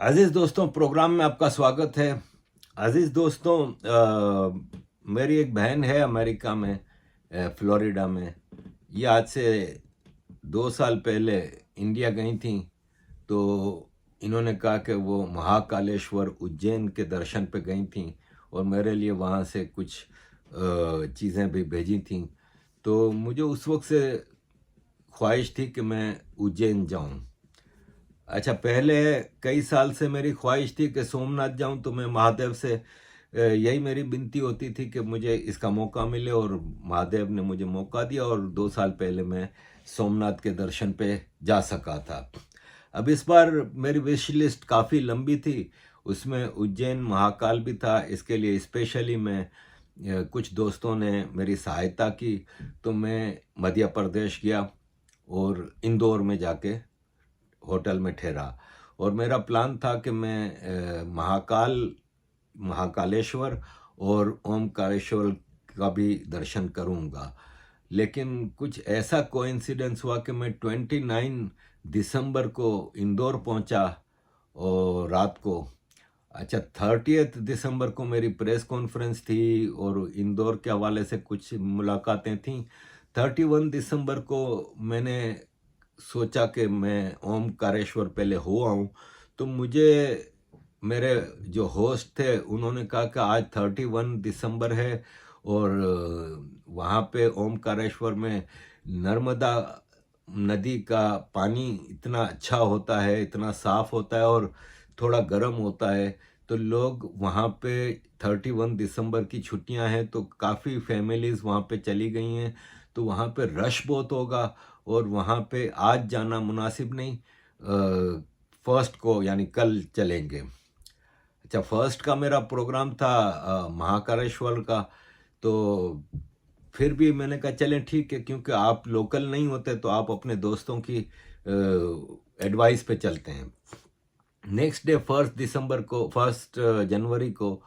अजीज़ दोस्तों, प्रोग्राम में आपका स्वागत है। अजीज़ दोस्तों, मेरी एक बहन है अमेरिका में, फ्लोरिडा में। ये आज से 2 साल पहले इंडिया गई थी। तो इन्होंने कहा कि वो महाकालेश्वर उज्जैन के दर्शन पे गई थी और मेरे लिए वहाँ से कुछ चीज़ें भी भेजी थी। तो मुझे उस वक्त से ख्वाहिश थी कि मैं उज्जैन जाऊँ। अच्छा, पहले कई साल से मेरी ख्वाहिश थी कि सोमनाथ जाऊं, तो मैं महादेव से यही मेरी विनती होती थी कि मुझे इसका मौका मिले, और महादेव ने मुझे मौका दिया और 2 साल पहले मैं सोमनाथ के दर्शन पे जा सका था। अब इस बार मेरी विश लिस्ट काफ़ी लंबी थी, उसमें उज्जैन महाकाल भी था। इसके लिए स्पेशली मैं कुछ दोस्तों ने मेरी सहायता की, तो मैं मध्य प्रदेश गया और इंदौर में जाके होटल में ठहरा। और मेरा प्लान था कि मैं महाकालेश्वर और ओमकारेश्वर का भी दर्शन करूंगा। लेकिन कुछ ऐसा कोइंसिडेंस हुआ कि मैं 29 दिसंबर को इंदौर पहुंचा और रात को। अच्छा, 30 दिसंबर को मेरी प्रेस कॉन्फ्रेंस थी और इंदौर के हवाले से कुछ मुलाकातें थीं। 31 दिसंबर को मैंने सोचा कि मैं ओमकारेश्वर पहले हो आऊँ। तो मुझे मेरे जो होस्ट थे उन्होंने कहा कि आज 31 दिसंबर है और वहाँ पे ओमकारेश्वर में नर्मदा नदी का पानी इतना अच्छा होता है, इतना साफ होता है और थोड़ा गर्म होता है। तो लोग वहाँ पे 31 दिसंबर की छुट्टियाँ हैं, तो काफ़ी फैमिलीज़ वहाँ पे चली गई हैं। तो वहाँ पे रश बहुत होगा और वहाँ पे आज जाना मुनासिब नहीं। फर्स्ट को यानी कल चलेंगे। अच्छा, फर्स्ट का मेरा प्रोग्राम था महाकालेश्वर का। तो फिर भी मैंने कहा चलें ठीक है, क्योंकि आप लोकल नहीं होते तो आप अपने दोस्तों की एडवाइस पे चलते हैं। नेक्स्ट डे 1 जनवरी को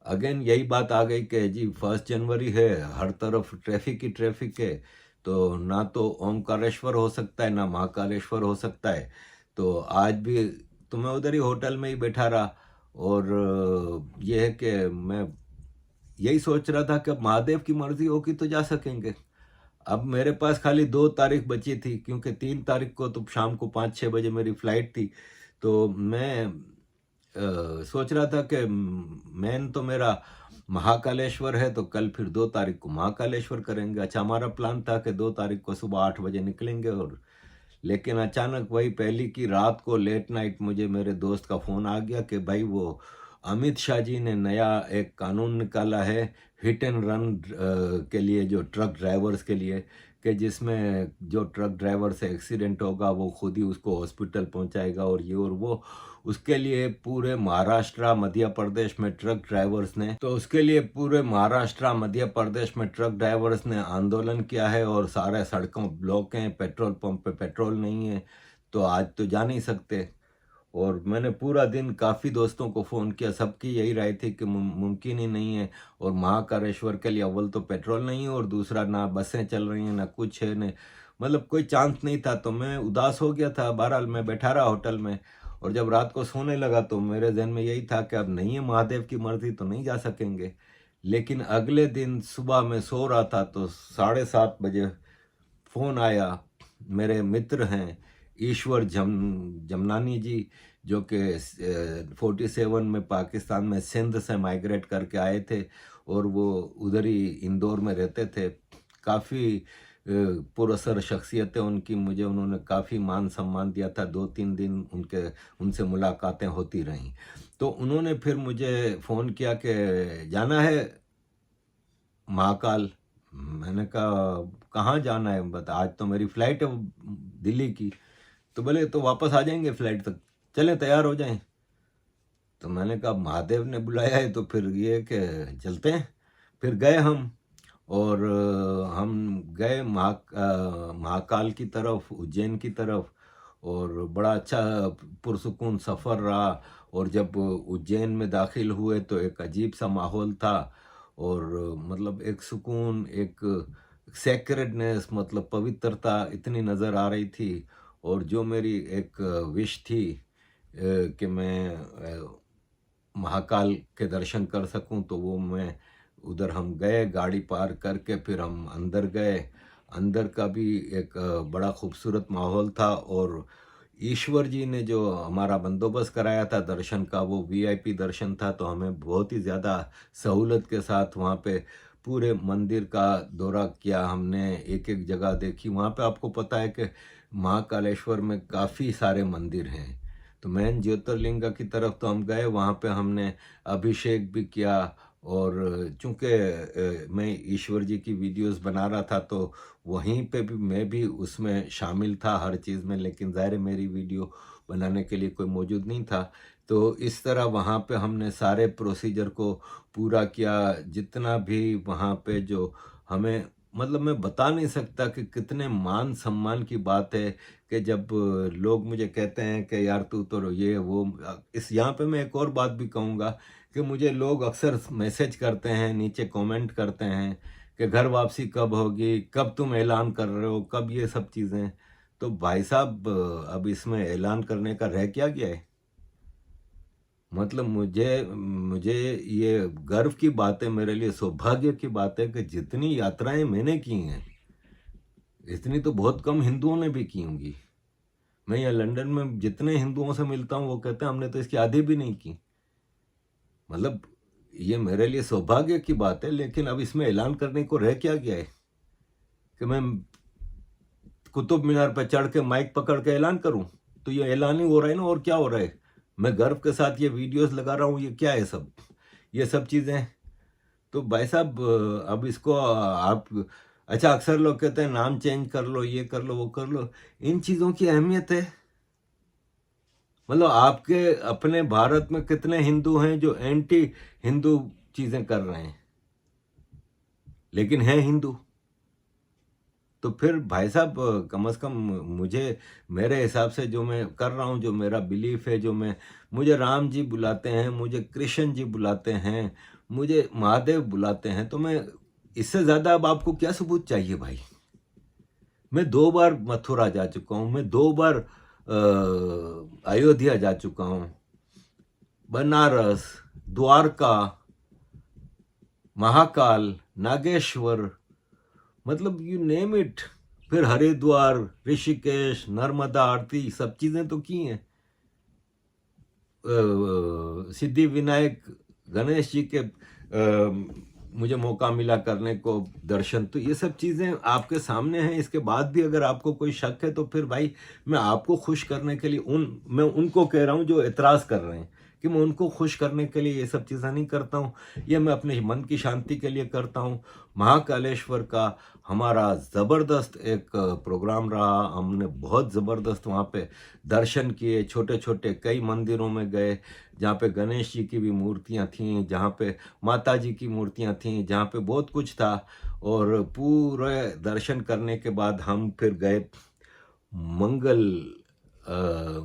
अगेन यही बात आ गई कि जी 1 जनवरी है, हर तरफ ट्रैफिक ही ट्रैफिक है, तो ना तो ओमकारेश्वर हो सकता है ना महाकालेश्वर हो सकता है। तो आज भी तो मैं उधर ही होटल में ही बैठा रहा। और ये है कि मैं यही सोच रहा था कि अब महादेव की मर्जी होगी तो जा सकेंगे। अब मेरे पास खाली 2 तारीख बची थी, क्योंकि 3 तारीख को तो शाम को 5-6 बजे मेरी फ्लाइट थी। तो मैं सोच रहा था कि मेन तो मेरा महाकालेश्वर है, तो कल फिर 2 तारीख को महाकालेश्वर करेंगे। अच्छा, हमारा प्लान था कि 2 तारीख को सुबह 8 बजे निकलेंगे। और लेकिन अचानक वही पहली की रात को लेट नाइट मुझे मेरे दोस्त का फ़ोन आ गया कि भाई वो अमित शाह जी ने नया एक कानून निकाला है हिट एंड रन के लिए, जो ट्रक ड्राइवर्स के लिए, कि जिसमें जो ट्रक ड्राइवर से एक्सीडेंट होगा वो खुद ही उसको हॉस्पिटल पहुंचाएगा और ये और वो। उसके लिए पूरे महाराष्ट्र मध्य प्रदेश में ट्रक ड्राइवर्स ने तो उसके लिए पूरे महाराष्ट्र मध्य प्रदेश में ट्रक ड्राइवर्स ने आंदोलन किया है और सारे सड़कों ब्लॉक हैं, पेट्रोल पंप पे पेट्रोल नहीं है, तो आज तो जा नहीं सकते। और मैंने पूरा दिन काफ़ी दोस्तों को फ़ोन किया, सबकी यही राय थी कि मुमकिन ही नहीं है। और महाकालेश्वर के लिए अव्वल तो पेट्रोल नहीं है और दूसरा ना बसें चल रही हैं ना कुछ है, ने मतलब कोई चांस नहीं था। तो मैं उदास हो गया था। बहरहाल मैं बैठा रहा होटल में, और जब रात को सोने लगा तो मेरे जहन में यही था कि अब नहीं है महादेव की मर्जी तो नहीं जा सकेंगे। लेकिन अगले दिन सुबह मैं सो रहा था तो 7:30 बजे फ़ोन आया। मेरे मित्र हैं ईश्वर जमनानी जी, जो कि 47 में पाकिस्तान में सिंध से माइग्रेट करके आए थे और वो उधर ही इंदौर में रहते थे। काफ़ी पुरअसर शख्सियत है उनकी, मुझे उन्होंने काफ़ी मान सम्मान दिया था। 2-3 दिन उनसे मुलाकातें होती रहीं। तो उन्होंने फिर मुझे फ़ोन किया कि जाना है महाकाल। मैंने कहा कहाँ जाना है बता, आज तो मेरी फ्लाइट है दिल्ली की। तो बोले तो वापस आ जाएंगे फ्लाइट तक, चलें तैयार हो जाएं। तो मैंने कहा महादेव ने बुलाया है तो फिर ये कि चलते हैं। फिर गए हम, और हम गए महाकाल की तरफ, उज्जैन की तरफ। और बड़ा अच्छा पुरसुकून सफ़र रहा। और जब उज्जैन में दाखिल हुए तो एक अजीब सा माहौल था, और मतलब एक सुकून, एक सेक्रेडनेस, मतलब पवित्रता इतनी नज़र आ रही थी। और जो मेरी एक विश थी कि मैं महाकाल के दर्शन कर सकूं, तो वो मैं उधर हम गए, गाड़ी पार करके फिर हम अंदर गए। अंदर का भी एक बड़ा खूबसूरत माहौल था, और ईश्वर जी ने जो हमारा बंदोबस्त कराया था दर्शन का, वो वीआईपी दर्शन था, तो हमें बहुत ही ज़्यादा सहूलत के साथ वहाँ पे पूरे मंदिर का दौरा किया हमने, एक एक जगह देखी। वहाँ पे आपको पता है कि महाकालेश्वर में काफ़ी सारे मंदिर हैं, तो मेन ज्योतिर्लिंग की तरफ तो हम गए, वहाँ पे हमने अभिषेक भी किया। और चूंकि मैं ईश्वर जी की वीडियोस बना रहा था, तो वहीं पे भी मैं भी उसमें शामिल था हर चीज़ में, लेकिन ज़ाहिर है मेरी वीडियो बनाने के लिए कोई मौजूद नहीं था। तो इस तरह वहाँ पे हमने सारे प्रोसीजर को पूरा किया, जितना भी वहाँ पे जो हमें, मतलब मैं बता नहीं सकता कि कितने मान सम्मान की बात है कि जब लोग मुझे कहते हैं कि यार तू तो ये वो। इस यहाँ पे मैं एक और बात भी कहूँगा कि मुझे लोग अक्सर मैसेज करते हैं, नीचे कमेंट करते हैं कि घर वापसी कब होगी, कब तुम ऐलान कर रहे हो, कब ये सब चीज़ें। तो भाई साहब, अब इसमें ऐलान करने का रह क्या गया है? मतलब मुझे मुझे ये गर्व की बात है, मेरे लिए सौभाग्य की बात है कि जितनी यात्राएं मैंने की हैं, इतनी तो बहुत कम हिंदुओं ने भी की होंगी। मैं यहाँ लंदन में जितने हिंदुओं से मिलता हूँ, वो कहते हैं हमने तो इसकी आधी भी नहीं की। मतलब ये मेरे लिए सौभाग्य की बात है, लेकिन अब इसमें ऐलान करने को रह क्या गया है कि मैं कुतुब मीनार पर चढ़ के माइक पकड़ के ऐलान करूं? तो ये ऐलान ही हो रहा है ना, और क्या हो रहा है? मैं गर्व के साथ ये वीडियोस लगा रहा हूँ, ये क्या है सब, ये सब चीज़ें। तो भाई साहब, अब इसको आप, अच्छा अक्सर लोग कहते हैं नाम चेंज कर लो, ये कर लो, वो कर लो। इन चीज़ों की अहमियत है? मतलब आपके अपने भारत में कितने हिंदू हैं जो एंटी हिंदू चीज़ें कर रहे हैं, लेकिन हैं हिंदू। तो फिर भाई साहब, कम से कम मुझे, मेरे हिसाब से जो मैं कर रहा हूँ, जो मेरा बिलीफ है, जो मैं, मुझे राम जी बुलाते हैं, मुझे कृष्ण जी बुलाते हैं, मुझे महादेव बुलाते हैं, तो मैं इससे ज़्यादा अब आपको क्या सबूत चाहिए भाई? मैं 2 बार मथुरा जा चुका हूँ, मैं 2 बार अयोध्या जा चुका हूँ, बनारस, द्वारका, महाकाल, नागेश्वर, मतलब यू नेम इट। फिर हरिद्वार, ऋषिकेश, नर्मदा आरती, सब चीज़ें तो की हैं। सिद्धि विनायक गणेश जी के मुझे मौका मिला करने को दर्शन, तो ये सब चीज़ें आपके सामने हैं। इसके बाद भी अगर आपको कोई शक है, तो फिर भाई मैं आपको खुश करने के लिए मैं उनको कह रहा हूँ जो एतराज़ कर रहे हैं, कि मैं उनको खुश करने के लिए ये सब चीज़ें नहीं करता हूँ, ये मैं अपने मन की शांति के लिए करता हूँ। महाकालेश्वर का हमारा ज़बरदस्त एक प्रोग्राम रहा, हमने बहुत ज़बरदस्त वहाँ पे दर्शन किए, छोटे छोटे कई मंदिरों में गए, जहाँ पे गणेश जी की भी मूर्तियाँ थीं, जहाँ पे माता जी की मूर्तियाँ थीं, जहाँ पे बहुत कुछ था। और पूरे दर्शन करने के बाद हम फिर गए मंगल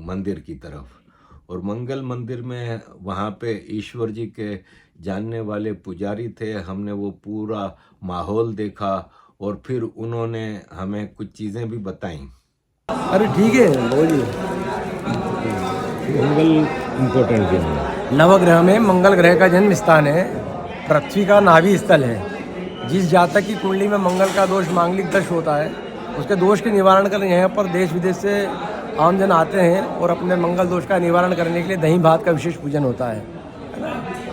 मंदिर की तरफ। और मंगल मंदिर में वहाँ पे ईश्वर जी के जानने वाले पुजारी थे, हमने वो पूरा माहौल देखा, और फिर उन्होंने हमें कुछ चीज़ें भी बताईं। अरे ठीक है, बोलिए। मंगल इम्पोर्टेंट क्यों है? नवग्रह में मंगल ग्रह का जन्म स्थान है, पृथ्वी का नाभि स्थल है। जिस जातक की कुंडली में मंगल का दोष, मांगलिक दोष होता है, उसके दोष के निवारण करने यहाँ पर देश विदेश से आमजन आते हैं, और अपने मंगल दोष का निवारण करने के लिए दही भात का विशेष पूजन होता है ना।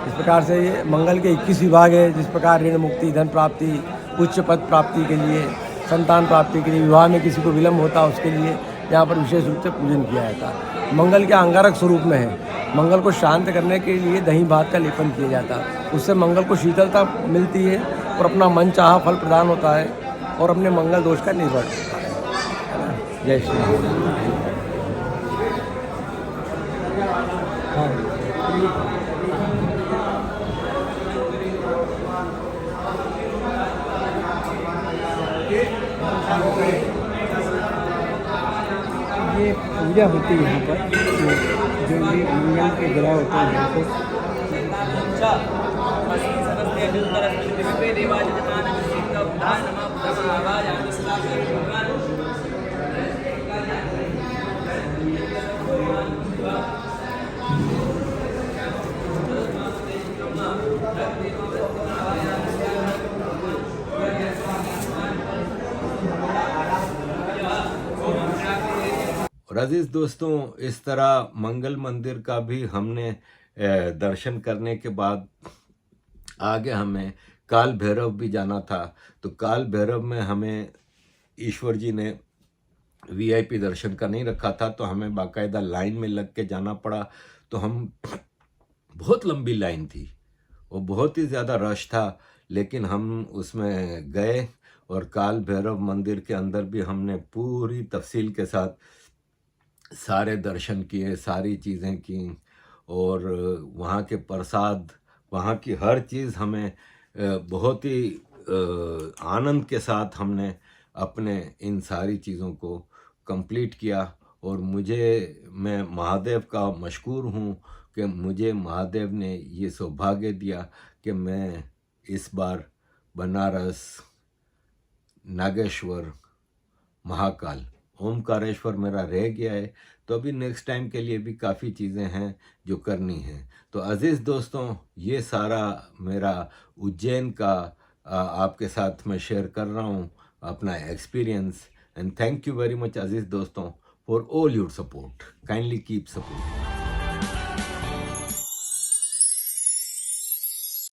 इस प्रकार से ये मंगल के 21 विभाग है। जिस प्रकार ऋण मुक्ति, धन प्राप्ति, उच्च पद प्राप्ति के लिए, संतान प्राप्ति के लिए, विवाह में किसी को विलम्ब होता है उसके लिए यहाँ पर विशेष रूप से पूजन किया जाता है। मंगल के अंगारक स्वरूप में है। मंगल को शांत करने के लिए दही भात का लेपन किया जाता है, उससे मंगल को शीतलता मिलती है और अपना मन चाहा फल प्रदान होता है, और अपने मंगल दोष का निवारण होता है ना। जय श्री राम। ये पूजा होती है यहाँ पर, जो भी मंगल के ग्रह होते हैं यहाँ पे। और अजीज़ दोस्तों, इस तरह मंगल मंदिर का भी हमने दर्शन करने के बाद आगे हमें काल भैरव भी जाना था। तो काल भैरव में हमें ईश्वर जी ने वीआईपी दर्शन का नहीं रखा था, तो हमें बाकायदा लाइन में लग के जाना पड़ा। तो हम बहुत लंबी लाइन थी और बहुत ही ज़्यादा रश था, लेकिन हम उसमें गए और काल भैरव मंदिर के अंदर भी हमने पूरी तफसील के साथ सारे दर्शन किए, सारी चीज़ें की और वहाँ के प्रसाद, वहाँ की हर चीज़ हमें बहुत ही आनंद के साथ हमने अपने इन सारी चीज़ों को कंप्लीट किया। और मैं महादेव का मशकूर हूँ कि मुझे महादेव ने ये सौभाग्य दिया कि मैं इस बार बनारस, नागेश्वर, महाकाल, ओमकारेश्वर मेरा रह गया है। तो अभी नेक्स्ट टाइम के लिए भी काफ़ी चीज़ें हैं जो करनी हैं। तो अज़ीज़ दोस्तों, ये सारा मेरा उज्जैन का आपके साथ मैं शेयर कर रहा हूँ अपना experience. And thank you very much अज़ीज़ दोस्तों for all your support. Kindly keep support.